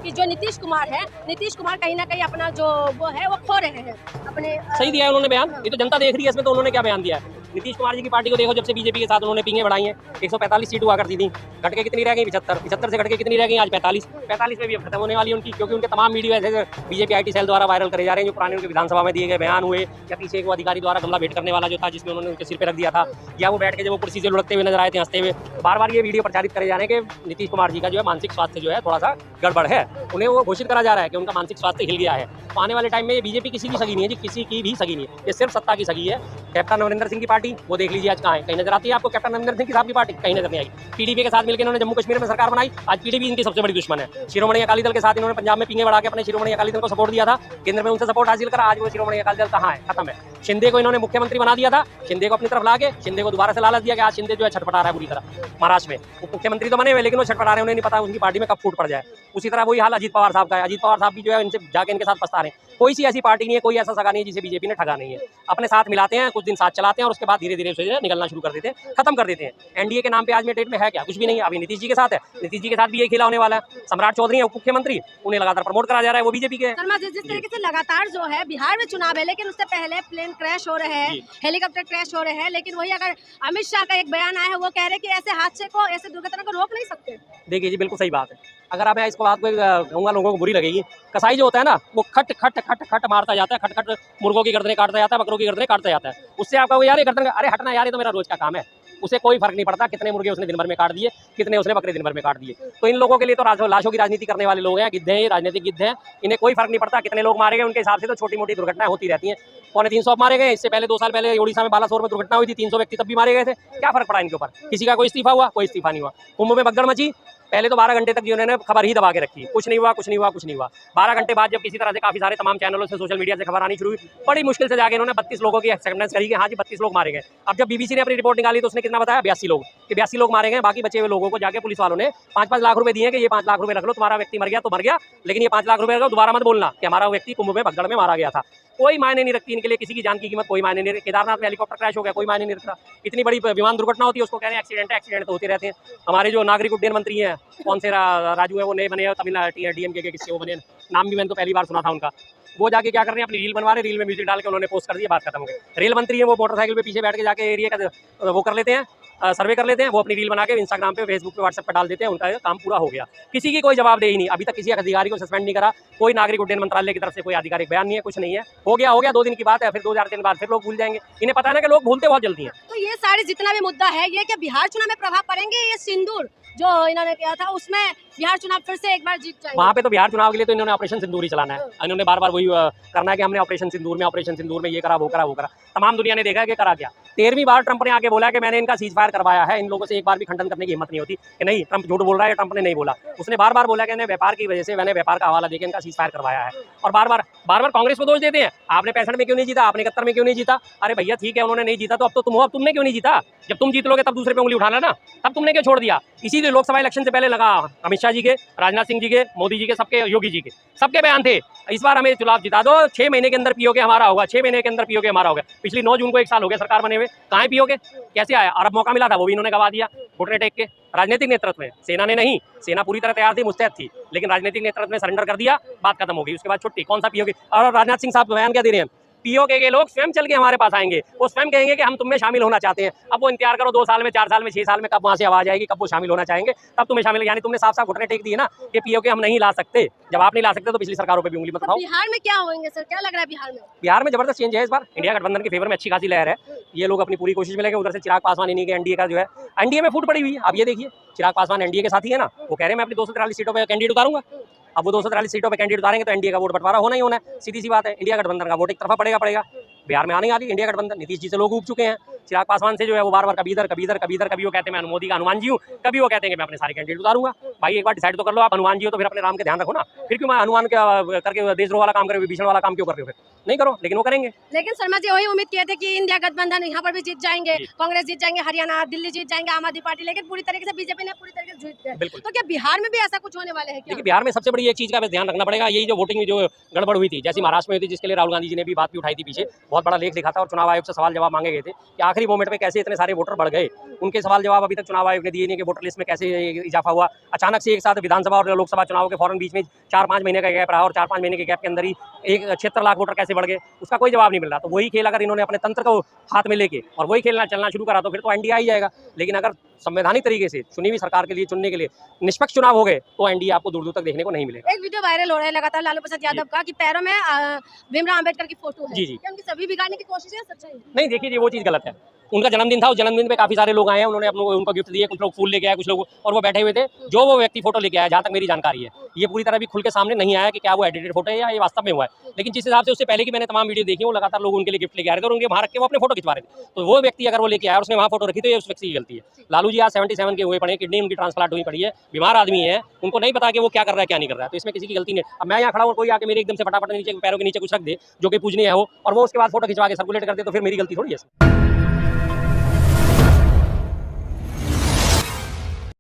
कि जो नीतीश कुमार है, नीतीश कुमार कहीं ना कहीं अपना जो वो है वो खो रहे हैं अपने। सही दिया है उन्होंने बयान, ये तो जनता देख रही है इसमें। तो उन्होंने क्या बयान दिया है? नीतीश कुमार जी की पार्टी को देखो, जब से बीजेपी के साथ उन्होंने पींगे बढ़ाई हैं, 145 सीट हुआ करती थी, घट के कितनी रह गई? 75 से घट के कितनी रह गई? आज 45 में भी अब खत्म होने वाली है उनकी, क्योंकि उनके तमाम वीडियो ऐसे बीजेपी IT सेल द्वारा वायरल करे जा रहे हैं, जो पुराने उनके विधानसभा में दिए गए बयान हुए, या पीछे एक अधिकारी द्वारा गमला भेंट करने वाला जो था, जिसमें उन्होंने उनके सिर पे रख दिया था, या वो बैठ के जब वो कुर्सी से लुढ़कते हुए नजर आए थे हंसते हुए। बार बार ये वीडियो प्रचारित करे जा रहे हैं कि नीतीश कुमार जी का जो है मानसिक स्वास्थ्य जो है थोड़ा सा गड़बड़ है। उन्हें वो घोषित करा जा रहा है कि उनका मानसिक स्वास्थ्य हिल गया है। तो आने वाले टाइम में ये बीजेपी किसी की सगी नहीं है जी, किसी की भी सगी नहीं है, ये सिर्फ सत्ता की सगी है। कैप्टन अमरिंदर सिंह की पार्टी वो देख लीजिए आज कहाँ है? कहीं नजर आती है आपको कैप्टन अमरिंदर सिंह साहब की पार्टी? कहीं नजर नहीं आई। PDP के साथ मिलकर इन्होंने जम्मू कश्मीर में सरकार बनाई, आज PDP इनकी सबसे बड़ी दुश्मन है। शिरोमणि अकाली दल के साथ इन्होंने पंजाब में पींगे बढ़ा के अपने शिरोमणि अकाली दल को सपोर्ट दिया था, केंद्र में उनसे सपोर्ट हासिल करा, आज वो शिरोमणि अकाली दल कहाँ है? खत्म है। शिंदे को इन्होंने मुख्यमंत्री बना दिया था, शिंदे को अपनी तरफ ला के शिंदे को दोबारा से लालच दिया कि आज शिंदे जो है छटपटा रहा है बुरी तरह महाराष्ट्र में। वो मुख्यमंत्री तो बने हुए, लेकिन वो छटपटा रहे हैं, उन्हें नहीं पता उनकी पार्टी में कब फूट पड़ जाए। उसी तरह वही हाल अजीत पवार साहब का है। अजीत पवार साहब भी जो है इनसे जाके इनके साथ पछता रहे हैं। कोई सी ऐसी पार्टी नहीं है, कोई ऐसा सगा नहीं है जिसे बीजेपी ने ठगा नहीं है। अपने साथ मिलाते हैं, कुछ दिन साथ चलाते हैं और उसके बाद धीरे धीरे उसे निकलना शुरू कर देते हैं, खत्म कर देते हैं। NDA के नाम पे आज में डेट में है क्या? कुछ भी नहीं है। अभी नीतीश जी के साथ है, नीतीश जी के साथ भी ये खेला होने वाला है। सम्राट चौधरी है उप मुख्यमंत्री, उन्हें लगातार प्रमोट करा जा रहा है, वो बीजेपी के। जिस तरीके से लगातार जो है बिहार में चुनाव है, लेकिन उससे पहले प्लेन क्रैश हो रहे हैं, हेलीकॉप्टर क्रैश हो रहे हैं, लेकिन वही अगर अमित शाह का एक बयान आया है, वो कह रहे हैं कि ऐसे हादसे को, ऐसे दुर्घटना को रोक नहीं सकते। देखिए जी, बिल्कुल सही बात है। अगर आप इसको बात को कहूँगा लोगों को बुरी लगेगी, कसाई जो होता है ना, वो खट खट खट खट मारता जाता है, खट खट मुर्गों की गर्दनें काटता जाता है, बकरों की गर्दनें काटता जाता है। उससे आपका वो यार ये गर्दन, अरे हटना यार, ये तो मेरा रोज का काम है। उसे कोई फर्क नहीं पड़ता कितने मुर्गे उसने दिन भर में काट दिए, कितने उसने बकरे दिन भर में काट दिए। तो इन लोगों के लिए तो लाशों की राजनीति करने वाले लोग हैं, गिद्ध हैं, राजनीतिक गिद्ध हैं। इन्हें कोई फर्क नहीं पड़ता कितने लोग मारे गए, उनके हिसाब से तो छोटी मोटी दुर्घटनाएं होती रहती हैं। 350 मारे गए, इससे पहले 2 साल पहले ओडिशा में बालासोर में दुर्घटना हुई थी, 300 व्यक्ति तब भी मारे गए थे। क्या फर्क पड़ा इनके ऊपर? किसी का कोई इस्तीफा हुआ? कोई इस्तीफा नहीं हुआ। कुंभ में भगदड़ मची, पहले तो 12 घंटे तक उन्होंने खबर ही दबा के रखी, कुछ नहीं हुआ, कुछ नहीं हुआ, कुछ नहीं हुआ। 12 घंटे बाद जब किसी तरह से काफी सारे तमाम चैनलों से, सोशल मीडिया से खबर आनी शुरू हुई, बड़ी मुश्किल से जाके इन्होंने 32 लोगों की एक्सेप्टेंस करी कि हाँ जी 32 लोग मारे गए। अब जब BBC ने अपनी रिपोर्ट निकाली तो उसने कितना बताया? 82 लोग, कि 82 लोग मारे गए। बाकी बचे हुए लोगों को जाके पुलिस वालों ने 5-5 लाख रुपए दिए कि ये 5 लाख रुपए रख लो, तुम्हारा व्यक्ति मर गया तो मर गया, लेकिन ये 5 लाख रुपए रखो, दोबारा मत बोलना कि हमारा व्यक्ति कुंभ में भगदड़ में मारा गया था। कोई मायने नहीं रखती इनके लिए, किसी की जान की कीमत कोई मायने नहीं रखती। केदारनाथ में हेलीकॉप्टर क्रैश हो गया, कोई मायने नहीं रखता। इतनी बड़ी विमान दुर्घटना होती है, उसको कह रहे हैं एक्सीडेंट तो होते रहते हैं। हमारे जो नागरिक उड्डयन मंत्री हैं, कौन से राजू है, वो नए बने, तमिलनाडु DMK के किससे वो बने, नाम भी मैंने तो पहली बार सुना था उनका। वो जाके क्या कर रहे हैं, अपनी रील बनवा रहे, रील में म्यूजिक डाल के उन्होंने पोस्ट कर दिया, बात खत्म हो गई। रेल मंत्री है, वो मोटरसाइकिल पे पीछे बैठ के जाके एरिया का वो कर लेते हैं, सर्वे कर लेते हैं, वो अपनी रील बना के इंस्टाग्राम पे, फेसबुक पे, व्हाट्सएप पे डाल देते हैं, उनका काम पूरा हो गया। किसी की कोई जवाबदेही नहीं, अभी तक किसी अधिकारी को सस्पेंड नहीं करा, कोई नागरिक उड्डयन मंत्रालय की तरफ से कोई आधिकारिक बयान नहीं है, कुछ नहीं है। हो गया 2 दिन की बात है, फिर 2-4 दिन बाद फिर लोग भूल जाएंगे। इन्हें पता है ना कि लोग भूलते बहुत जल्दी हैं। तो ये सारे जितना भी मुद्दा है, ये क्या बिहार चुनाव में प्रभाव पड़ेंगे? ये सिंदूर जो इन्होंने किया था, उसमें बिहार चुनाव फिर से एक बार जीत जाएंगे? वहाँ पे तो बिहार चुनाव के लिए तो इन्होंने ऑपरेशन सिंदूर ही चलाना है। इन्होंने बार-बार वही करना है कि हमने ऑपरेशन सिंदूर में ये करा, वो करा। तमाम दुनिया ने देखा है कि करा क्या। 13वीं बार ट्रंप ने आके बोला कि मैंने इनका सीज फायर करवाया है। इन लोगों से एक बार भी खंडन करने की हिम्मत नहीं होती कि नहीं ट्रंप झूठ बोल रहा है, ट्रंप ने नहीं बोला। उसने बार-बार बोला कि मैंने व्यापार की वजह से, मैंने व्यापार का हवाला देके इनका सीज फायर करवाया है। और बार-बार कांग्रेस को दोष देते हैं, आपने 65 में क्यों नहीं जीता, आपने 71 में क्यों नहीं जीता। अरे भैया ठीक है, उन्होंने नहीं जीता तो अब तो तुम हो, अब तुमने क्यों नहीं जीता? जब तुम जीत लोगे तब दूसरे पे उंगली उठाना ना, तब तुमने क्यों छोड़ दिया? इसीलिए लोकसभा इलेक्शन से पहले लगा अमित शाह जी के, राजनाथ सिंह जी के, मोदी जी के, सबके, योगी जी के, सबके बयान थे इस बार हमें चुनाव जिता दो, 6 महीने के अंदर पीओके हमारा होगा, 6 महीने के अंदर पीओके हमारा होगा। पिछली 9 जून को 1 साल हो गया सरकार बने हुए, कहाँ है पीओके? कैसे आया? और अब मौका मिला था वो भी इन्होंने गवा दिया घुटने टेक के। राजनीतिक नेतृत्व में, सेना ने नहीं, सेना पूरी तरह तैयार थी, मुस्तैद थी, लेकिन राजनीतिक नेतृत्व ने सरेंडर कर दिया, बात खत्म हो गई। उसके बाद छुट्टी, कौन सा पीओके? और राजनाथ सिंह साहब बयान क्या दे रहे हैं? पीओके के लोग स्वयं चल के हमारे पास आएंगे, वो स्वयं कहेंगे कि हम तुम में शामिल होना चाहते हैं। अब वो इंतजार करो 2 साल में, 4 साल में, 6 साल में, कब वहाँ से आवाज आएगी, कब वो शामिल होना चाहेंगे, तब तुम्हें शामिल। यानी तुमने साफ-साफ घुटने टेक दिए ना कि पीओके हम नहीं ला सकते। जब आप नहीं ला सकते तो पिछली सरकारों पे भी उंगली मत उठाओ। बिहार में क्या होंगे सर, क्या लग रहा है बिहार में? बिहार में जबरदस्त चेंज है इस बार, इंडिया गठबंधन के फेवर में अच्छी खासी लहर है। ये लोग अपनी पूरी कोशिश में लगे। उधर से चिराग पासवान इन्हीं के एनडीए का जो है, एनडीए में फूट पड़ी हुई है। आप ये देखिए, चिराग पासवान एनडीए के साथी है ना, वो कह रहे हैं मैं अपनी 243 सीटों पर कैंडिडेट उतारूंगा। अब वो 243 सीटों पे कैंडिडेट उतारेंगे तो एनडीए का वोट बंटवारा होना ही होना है, सीधी सी बात है। इंडिया गठबंधन का वोट एक तरफा पड़ेगा। बिहार में आने वाली इंडिया गठबंधन, नीतीश जी से लोग उब चुके हैं। चिराग पासवान से जो है वो बार-बार कभी इधर, कभी वो कहते हैं मैं मोदी का हनुमान जी हूँ, कभी वो कहते हैं कि मैं अपने सारे कैंडिडेट उतारूंगा। भाई एक बार डिसाइड तो कर लो, आप हनुमान जी हो तो फिर अपने राम के ध्यान रखो ना। फिर क्यों मैं हनुमान करके देशद्रोह वाला काम करे, विभीषण वाला काम क्यों कर रहे हो? फिर नहीं करो, लेकिन वो करेंगे। लेकिन शर्मा जी वही उम्मीद किए थे कि इंडिया गठबंधन यहाँ पर भी जीत जाएंगे, कांग्रेस जीत जाएंगे, हरियाणा, दिल्ली जीत जाएंगे, आम आदमी पार्टी, लेकिन पूरी तरीके से बीजेपी ने पूरी तरीके से जीत गए। तो क्या बिहार में भी ऐसा कुछ होने वाले है? देखिए बिहार में सबसे बड़ी एक चीज का ध्यान रखना पड़ेगा, यही जो वोटिंग में जो गड़बड़ हुई थी, जैसी महाराष्ट्र में हुई थी, जिसके लिए राहुल गांधी जी ने भी बात भी उठाई थी पीछे, बहुत बड़ा लेख लिखा था और चुनाव आयोग से सवाल जवाब मांगे गए थे कि आखिरी मोमेंट पे कैसे इतने सारे वोटर बढ़ गए, उनके सवाल जवाब अभी तक चुनाव आयोग ने दिए नहीं कि वोटर लिस्ट में कैसे इजाफा हुआ। अचानक से एक साथ विधानसभा और लोकसभा चुनाव के फौरन बीच में 4-5 महीने का गैप रहा और 4-5 महीने के गैप के अंदर ही 76 लाख वोटर कैसे बढ़ गए, उसका कोई जवाब नहीं मिल रहा। तो वही खेल अगर इन्होंने अपने तंत्र को हाथ में लेके और वही खेलना चलना शुरू करा तो फिर तो एनडीए आ ही जाएगा। लेकिन अगर संवैधानिक तरीके से चुनी हुई सरकार के लिए चुनने के लिए निष्पक्ष चुनाव हो गए तो एनडीए आपको दूर दूर तक देखने को नहीं मिलेगा। एक वीडियो वायरल हो रहा है लगातार लालू प्रसाद यादव का कि पैरों में भीमराव अंबेडकर की फोटो है। जी, जी। क्या उनकी सभी बिगाड़ने की कोशिश है, सच्चाई है? नहीं, देखिए ये वो चीज़ गलत है। उनका जन्मदिन था, उस जन्मदिन पे काफ़ी सारे लोग आए हैं, उन्होंने उनको गिफ्ट दिए, कुछ लोग फूल लेके आए, कुछ लोग और वो बैठे हुए थे। जो वो व्यक्ति फोटो लेके आया, जहाँ तक मेरी जानकारी है, ये पूरी तरह भी खुल के सामने नहीं आया कि क्या वो एडिटेड फोटो है या ये वास्तव में हुआ है। लेकिन जिस हिसाब से उससे पहले की मैंने तमाम वीडियो देखी, वो लगातार लोग उनके लिए गिफ्ट लेके आ रहे थे और उनके वहाँ रख के वो अपने फोटो खिंचवा रहे थे। तो वो व्यक्ति अगर वो लेके आया और उसने वहाँ फोटो रखी तो ये उस व्यक्ति की गलती है। लालू जी आज 77 के हुए पड़े, किडनी उनकी ट्रांसप्लांट हुई पड़ी है, बीमार आदमी है, उनको नहीं पता कि वो क्या कर रहा है क्या नहीं कर रहा है, तो इसमें किसी की गलती नहीं। अब मैं यहाँ खड़ा हूँ, कोई आके मेरे एकदम से फटाफट नीचे पैरों के नीचे कुछ रख दे जो कि पूजनीय है हो और वो उसके बाद फोटो खिंचवा के सर्कुलेट कर दे तो फिर मेरी गलती थोड़ी है।